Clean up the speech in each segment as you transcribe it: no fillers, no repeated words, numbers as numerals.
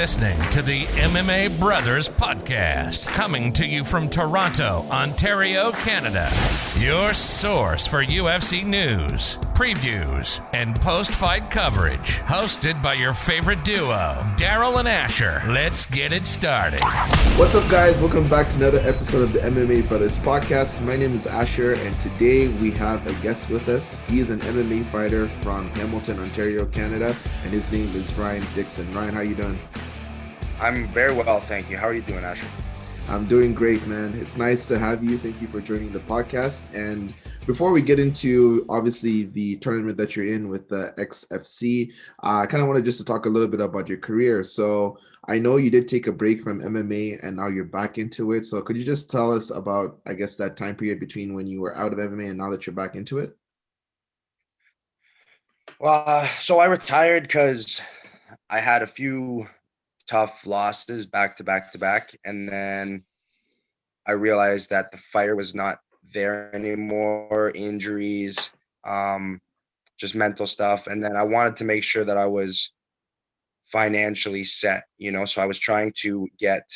listening to the MMA Brothers Podcast, coming to you from Toronto, Ontario, Canada. Your source for UFC news, previews, and post-fight coverage. Hosted by your favorite duo, Daryl and Asher. Let's get it started. What's up, guys? Welcome back to another episode of the MMA Brothers Podcast. My name is Asher, and today we have a guest with us. He is an MMA fighter from Hamilton, Ontario, Canada, and his name is Ryan Dickson. Ryan, how you doing? I'm very well, thank you. How are you doing, Asher? I'm doing great, man. It's nice to have you. Thank you for joining the podcast. And before we get into, obviously, the tournament that you're in with the XFC, I kind of wanted just to talk a little bit about your career. So I know you did take a break from MMA and now you're back into it. So could you just tell us about, I guess, that time period between when you were out of MMA and now that you're back into it? Well, so I retired because I had a few tough losses back to back, and then I realized that the fire was not there anymore, injuries, just mental stuff. And then I wanted to make sure that I was financially set, so I was trying to get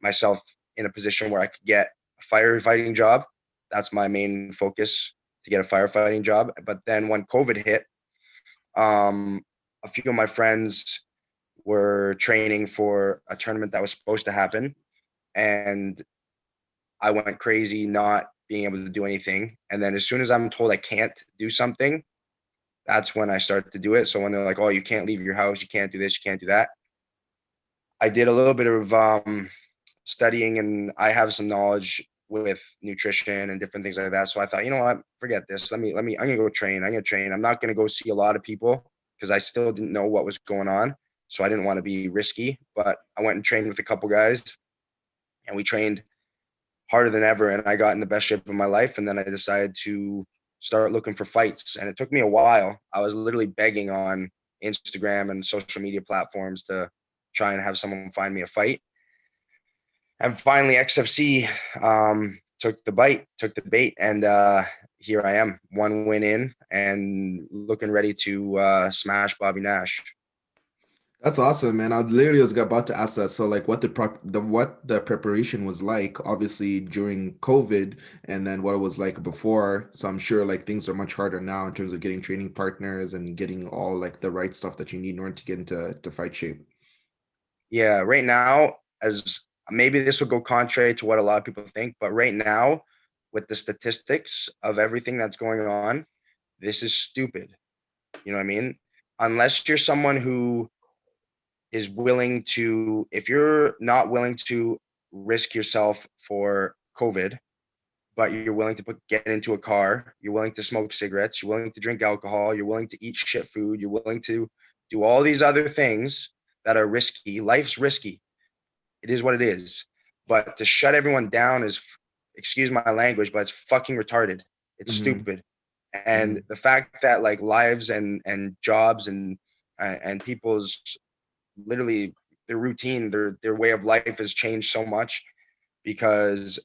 myself in a position where I could get a firefighting job. That's my main focus, to get a firefighting job. But then when COVID hit, a few of my friends were training for a tournament that was supposed to happen, and I went crazy not being able to do anything. And then as soon as I'm told I can't do something, that's when I start to do it. So when they're like, oh, you can't leave your house, you can't do this, you can't do that, I did a little bit of studying, and I have some knowledge with nutrition and different things like that. So I thought, you know what, forget this. I'm gonna go train. I'm not gonna go see a lot of people because I still didn't know what was going on. So I didn't want to be risky, but I went and trained with a couple guys, and we trained harder than ever, and I got in the best shape of my life. And then I decided to start looking for fights, and it took me a while. I was literally begging on Instagram and social media platforms to try and have someone find me a fight. And finally XFC took the bait, and here I am, one win in, and looking ready to smash Bobby Nash. That's awesome, man. I literally was about to ask that. So, like, what the preparation was like, obviously during COVID, and then what it was like before. So I'm sure like things are much harder now in terms of getting training partners and getting all like the right stuff that you need in order to get into fight shape. Yeah, right now, as maybe this will go contrary to what a lot of people think, but right now, with the statistics of everything that's going on, this is stupid. You know what I mean? Unless you're someone who is willing to, if you're not willing to risk yourself for COVID, but you're willing to get into a car, you're willing to smoke cigarettes, you're willing to drink alcohol, you're willing to eat shit food, you're willing to do all these other things that are risky. Life's risky. It is what it is. But to shut everyone down is, excuse my language, but it's fucking retarded. It's stupid. And the fact that like lives and jobs and people's literally their routine, their way of life has changed so much because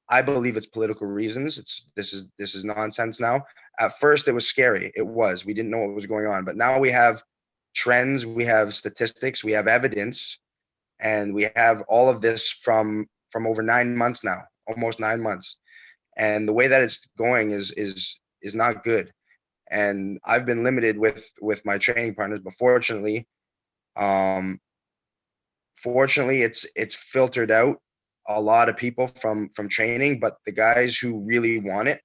I believe it's political reasons. This is nonsense now. At first it was scary. We didn't know what was going on, but now we have trends, we have statistics, we have evidence, and we have all of this from over 9 months now, almost 9 months. And the way that it's going is not good. And I've been limited with my training partners, but fortunately it's filtered out a lot of people from training. But the guys who really want it,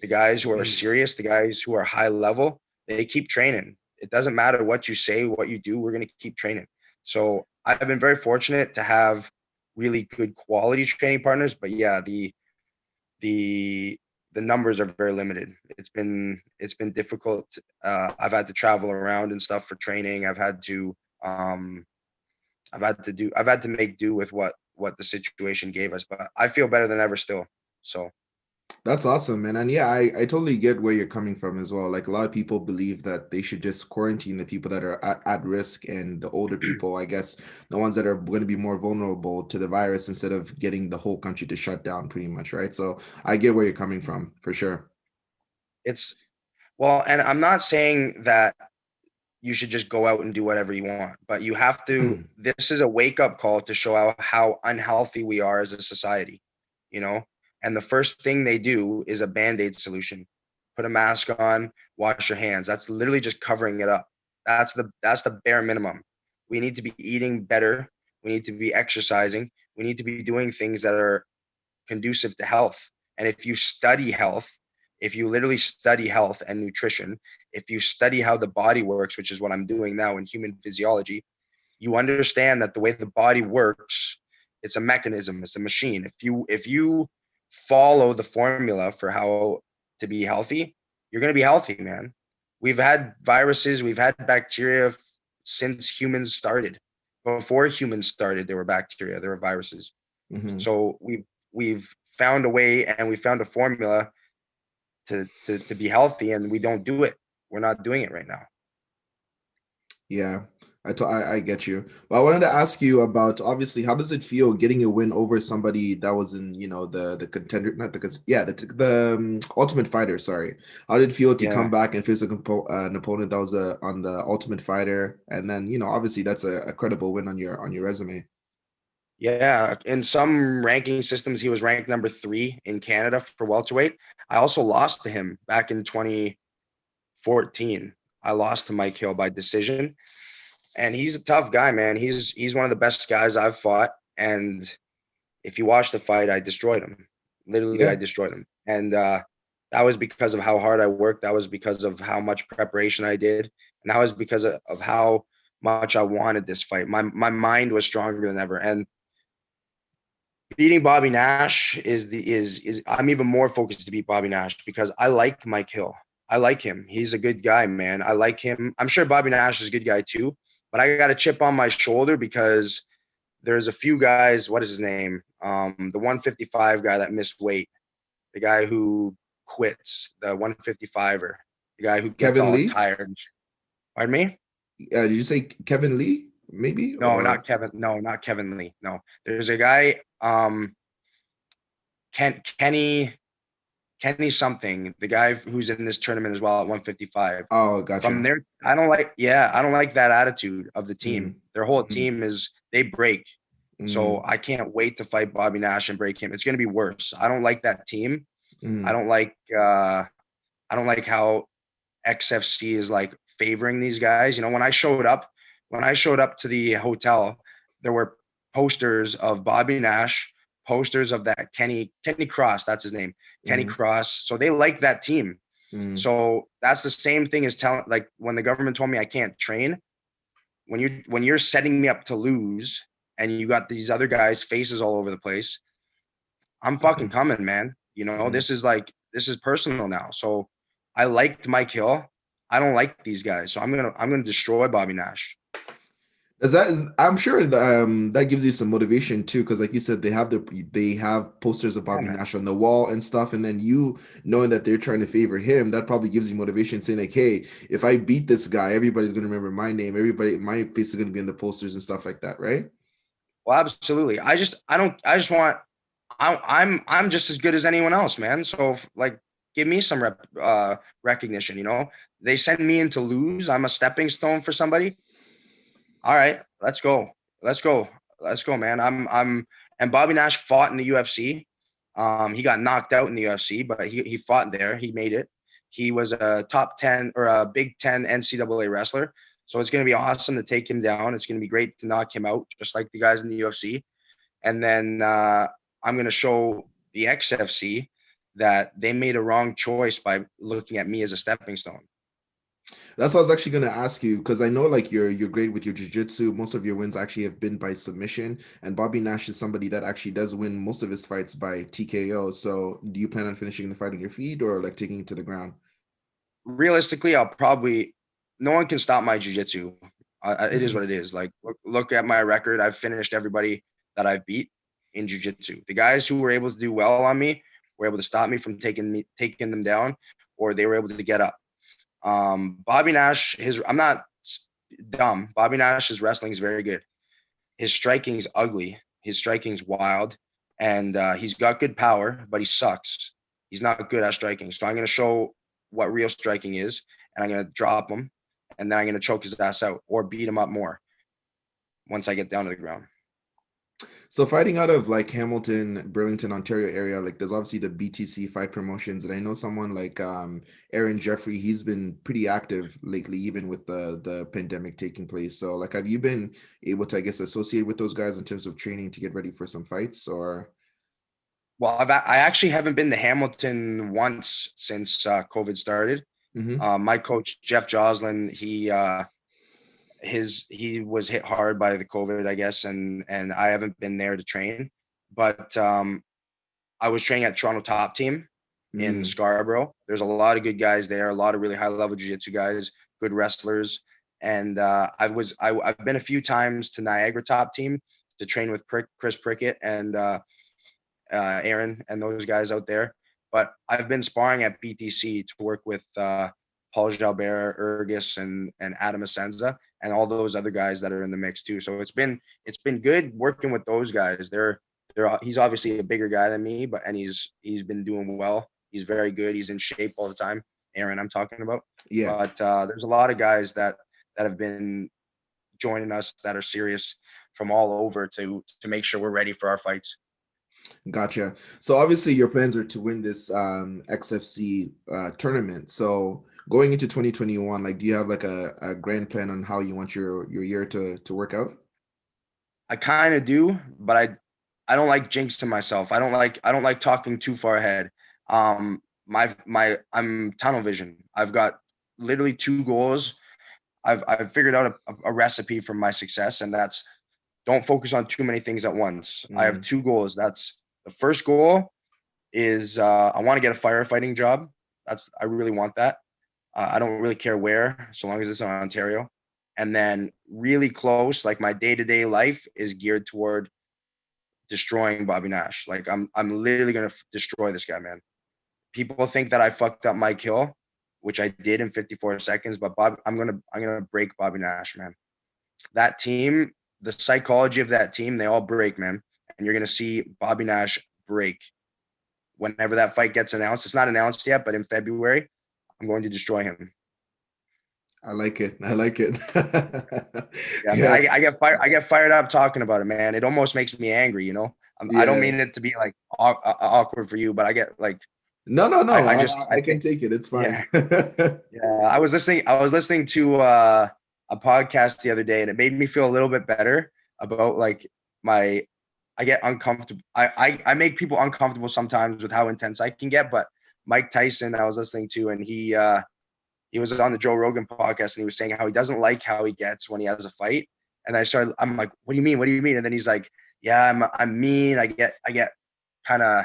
the guys who are serious, the guys who are high level, they keep training. It doesn't matter what you say, what you do, we're going to keep training. So I've been very fortunate to have really good quality training partners, but yeah, the numbers are very limited. It's been difficult. I've had to travel around and stuff for training. I've had to make do with what the situation gave us, but I feel better than ever still. So That's awesome, man. And yeah, I totally get where you're coming from as well. Like a lot of people believe that they should just quarantine the people that are at risk, and the older people, I guess, the ones that are going to be more vulnerable to the virus, instead of getting the whole country to shut down pretty much, right? So I get where you're coming from for sure. it's, well, and I'm not saying that you should just go out and do whatever you want. But you have to, this is a wake up call to show how unhealthy we are as a society, you know? And the first thing they do is a Band-Aid solution. Put a mask on, wash your hands. That's literally just covering it up. That's the bare minimum. We need to be eating better. We need to be exercising. We need to be doing things that are conducive to health. And if you study health, if you literally study health and nutrition, if you study how the body works, which is what I'm doing now in human physiology, you understand that the way the body works, it's a mechanism, it's a machine. If you follow the formula for how to be healthy, you're going to be healthy, man. We've had viruses, we've had bacteria since humans started. Before humans started, there were bacteria, there were viruses. Mm-hmm. So we've found a way, and we found a formula to be healthy, and we don't do it. We're not doing it right now. Yeah, I get you. But I wanted to ask you about, obviously, how does it feel getting a win over somebody that was in, the contender, not the Ultimate Fighter, sorry. How did it feel to come Yeah. back and face an opponent that was on the Ultimate Fighter? And then, obviously that's a credible win on your resume. Yeah, in some ranking systems, he was ranked number 3 in Canada for welterweight. I also lost to him back in 2014. I lost to Mike Hill by decision, and he's a tough guy, man. He's one of the best guys I've fought, and if you watch the fight, I destroyed him. Literally, I Yeah. destroyed him, and that was because of how hard I worked. That was because of how much preparation I did, and that was because of how much I wanted this fight. My mind was stronger than ever, and beating Bobby Nash is I'm even more focused to beat Bobby Nash because I like Mike Hill. I like him. He's a good guy, man. I like him. I'm sure Bobby Nash is a good guy too, but I got a chip on my shoulder because there's a few guys. What is his name? The 155 guy that missed weight, the guy who quits, the 155er, the guy who gets Kevin all Lee? tired. Pardon me? Did you say Kevin Lee, maybe? No, Or not Kevin. No, not Kevin Lee. No, there's a guy. Kenny something, the guy who's in this tournament as well at 155. oh, From gotcha. there, I don't like that attitude of the team. Mm, Their whole mm, team they break. So mm, I can't wait to fight Bobby Nash and break him. It's going to be worse. I don't like that team. I mm. don't like uh I don't like how XFC is like favoring these guys. When I showed up to the hotel, there were posters of Bobby Nash, posters of that Kenny Cross, that's his name, Kenny Mm, Cross. So they like that team. mm, So that's the same thing as telling, like when the government told me I can't train, when you're setting me up to lose and you got these other guys' faces all over the place, I'm fucking coming, man. mm. This is personal now. So I liked Mike Hill. I don't like these guys. So I'm gonna destroy Bobby Nash. I'm sure that gives you some motivation too, because like you said, they have posters of Yeah, Bobby man. Nash on the wall and stuff, and then you knowing that they're trying to favor him, that probably gives you motivation, saying like, hey, if I beat this guy, everybody's gonna remember my name, my face is gonna be in the posters and stuff like that, right? Well, absolutely. I just want I'm just as good as anyone else, man. So like give me some recognition, They send me in to lose. I'm a stepping stone for somebody. All right, let's go. Let's go. Let's go, man. And Bobby Nash fought in the UFC. He got knocked out in the UFC, but he fought there. He made it. He was a top 10 or a Big 10 NCAA wrestler. So it's going to be awesome to take him down. It's going to be great to knock him out, just like the guys in the UFC. And then I'm going to show the XFC that they made a wrong choice by looking at me as a stepping stone. That's what I was actually going to ask you, because I know like you're great with your jiu-jitsu. Most of your wins actually have been by submission, and Bobby Nash is somebody that actually does win most of his fights by TKO. So do you plan on finishing the fight on your feet or like taking it to the ground? Realistically, no one can stop my jiu-jitsu. It is what it is. Like, look at my record. I've finished everybody that I've beat in jiu-jitsu. The guys who were able to do well on me were able to stop me from taking them down, or they were able to get up. Bobby Nash, I'm not dumb. Bobby Nash's wrestling is very good. His striking is ugly. His striking is wild, and he's got good power, but he sucks. He's not good at striking. So I'm going to show what real striking is, and I'm going to drop him, and then I'm going to choke his ass out or beat him up more once I get down to the ground. So fighting out of like Hamilton, Burlington, Ontario area, like there's obviously the BTC fight promotions, and I know someone like Aaron Jeffrey, he's been pretty active lately, even with the pandemic taking place. So like, have you been able to, I guess, associate with those guys in terms of training to get ready for some fights, or? Well, I actually haven't been to Hamilton once since COVID started. Mm-hmm. My coach Jeff Joslin, he was hit hard by the COVID, I guess, and I haven't been there to train. But I was training at Toronto Top Team in Mm. Scarborough. There's a lot of good guys there, a lot of really high level jiu-jitsu guys, good wrestlers. And I've been a few times to Niagara Top Team to train with Chris Prickett and Aaron and those guys out there. But I've been sparring at BTC to work with Paul Jalbert, Ergis, and Adam Asenza, and all those other guys that are in the mix too. So it's been good working with those guys. He's obviously a bigger guy than me, but he's been doing well. He's very good. He's in shape all the time. Aaron, I'm talking about. Yeah. But there's a lot of guys that have been joining us that are serious from all over to make sure we're ready for our fights. Gotcha. So obviously your plans are to win this XFC tournament. So going into 2021, like, do you have like a grand plan on how you want your year to work out? I kind of do, but I don't like jinxing myself. I don't like talking too far ahead. I'm tunnel vision. I've got literally 2 goals. I've figured out a recipe for my success, and that's don't focus on too many things at once. I have Mm. 2 goals. That's the first goal is I want to get a firefighting job. I really want that. I don't really care where, so long as it's in Ontario. And then really close, like my day-to-day life is geared toward destroying Bobby Nash. Like I'm literally gonna destroy this guy, man. People think that I fucked up Mike Hill, which I did in 54 seconds, but I'm gonna break Bobby Nash, man. That team, the psychology of that team, they all break, man. And you're gonna see Bobby Nash break whenever that fight gets announced. It's not announced yet, but in February, I'm going to destroy him. I like it. I like it. Yeah, man, Yeah. I get fired up talking about it, man. It almost makes me angry, you know. I don't Yeah. mean it to be like awkward for you, but I get like No, no, no. I I can think take it. It's fine. yeah, yeah. I was listening to a podcast the other day, and it made me feel a little bit better about like my I get uncomfortable. I make people uncomfortable sometimes with how intense I can get, but Mike Tyson I was listening to, and he was on the Joe Rogan podcast, and he was saying how he doesn't like how he gets when he has a fight. And I'm like, what do you mean? What do you mean? And then he's like, yeah, I'm mean. Kind of,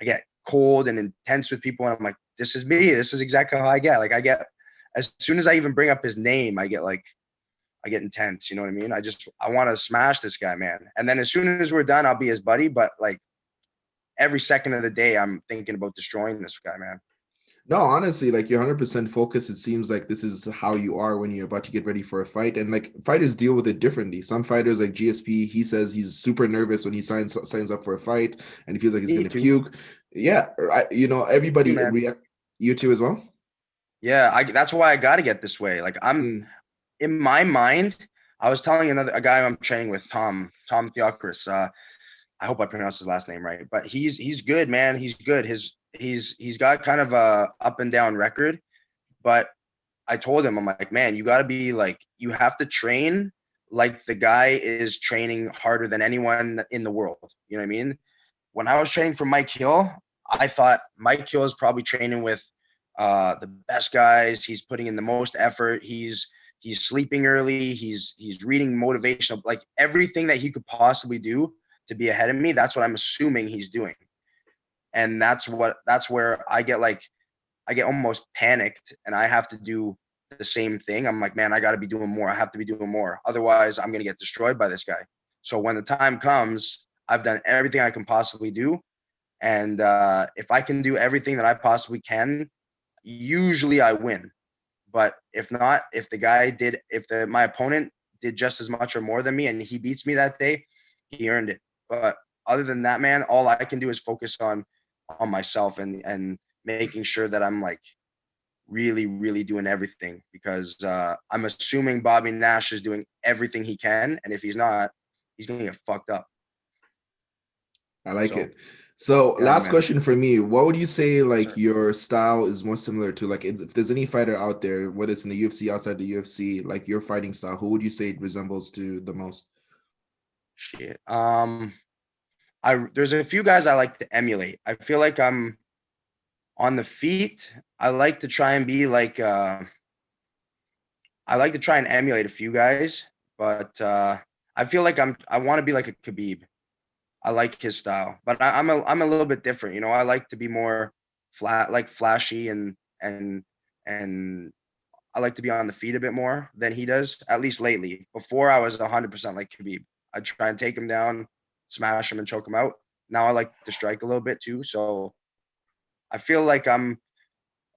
I get cold and intense with people. And I'm like, this is me. This is exactly how I get. Like as soon as I even bring up his name, I get intense. You know what I mean? I want to smash this guy, man. And then as soon as we're done, I'll be his buddy. But like every second of the day, I'm thinking about destroying this guy, man. No, honestly, like you're 100% focused. It seems like this is how you are when you're about to get ready for a fight. And like fighters deal with it differently. Some fighters like GSP, he says he's super nervous when he signs up for a fight and he feels like he's Me going to too. puke. Yeah, Me too, everybody man. react. You too as well? Yeah, that's why I got to get this way. Like I'm Mm. in my mind, I was telling a guy I'm training with, Tom Theocritus. I hope I pronounced his last name right, but he's good, man. He's good. He's got kind of a up and down record, but I told him, I'm like, man, you got to be like, you have to train like the guy is training harder than anyone in the world. You know what I mean? When I was training for Mike Hill, I thought Mike Hill is probably training with the best guys. He's putting in the most effort. He's sleeping early. He's reading motivational, like everything that he could possibly do to be ahead of me. That's what I'm assuming he's doing, and that's where I get almost panicked, and I have to do the same thing. I'm like, man, I got to be doing more. I have to be doing more. Otherwise, I'm gonna get destroyed by this guy. So when the time comes, I've done everything I can possibly do, and if I can do everything that I possibly can, usually I win. But if not, if my opponent did just as much or more than me and he beats me that day, he earned it. But other than that, man, all I can do is focus on myself and making sure that I'm like really, really doing everything, because I'm assuming Bobby Nash is doing everything he can, and if he's not, he's gonna get fucked up. I like So, it. So yeah, last man. question for me. What would you say like Sure. your style is more similar to? Like if there's any fighter out there, whether it's in the UFC, outside the UFC, like your fighting style, who would you say it resembles to the most? Shit. There's a few guys I like to emulate. I feel like I'm on the feet. I like to try and be like I like to try and emulate a few guys, but I feel like I want to be like a Khabib. I like his style, but I'm a little bit different. I like to be more flat, like flashy, and I like to be on the feet a bit more than he does. At least lately. Before I was 100% like Khabib. I'd try and take him down, smash him, and choke him out. Now I like to strike a little bit too. So I feel like I'm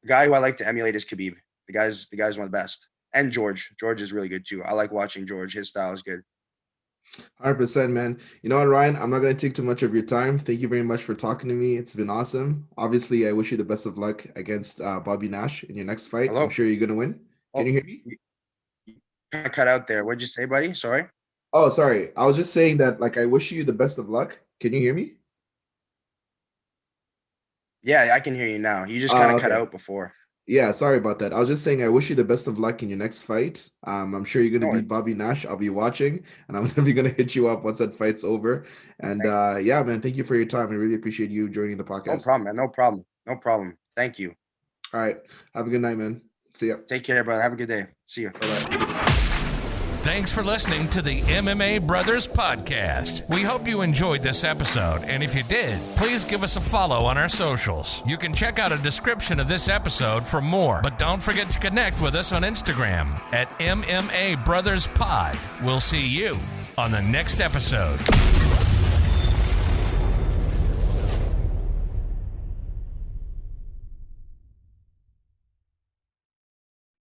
the guy who I like to emulate is Khabib. The guy's one of the best. And George. George is really good too. I like watching George. His style is good. 100%, man. You know what, Ryan? I'm not going to take too much of your time. Thank you very much for talking to me. It's been awesome. Obviously, I wish you the best of luck against Bobby Nash in your next fight. I'm Hello. sure you're going to win. Can Oh, you hear me? you kinda cut out there. What'd you say, buddy? Sorry. Oh, sorry. I was just saying that, like, I wish you the best of luck. Can you hear me? Yeah, I can hear you now. You just kind of cut Okay. out before. Yeah, sorry about that. I was just saying I wish you the best of luck in your next fight. I'm sure you're going to No, beat Bobby Nash. I'll be watching, and I'm definitely going to hit you up once that fight's over. And thank you. yeah, man, thank you for your time. I really appreciate you joining the No podcast. problem, man. No problem. No problem. Thank you. All right. Have a good night, man. See ya. Take care, brother. Have a good day. See you. Bye-bye. Thanks for listening to the MMA Brothers Podcast. We hope you enjoyed this episode, and if you did, please give us a follow on our socials. You can check out a description of this episode for more, but don't forget to connect with us on Instagram at MMA Brothers Pod. We'll see you on the next episode.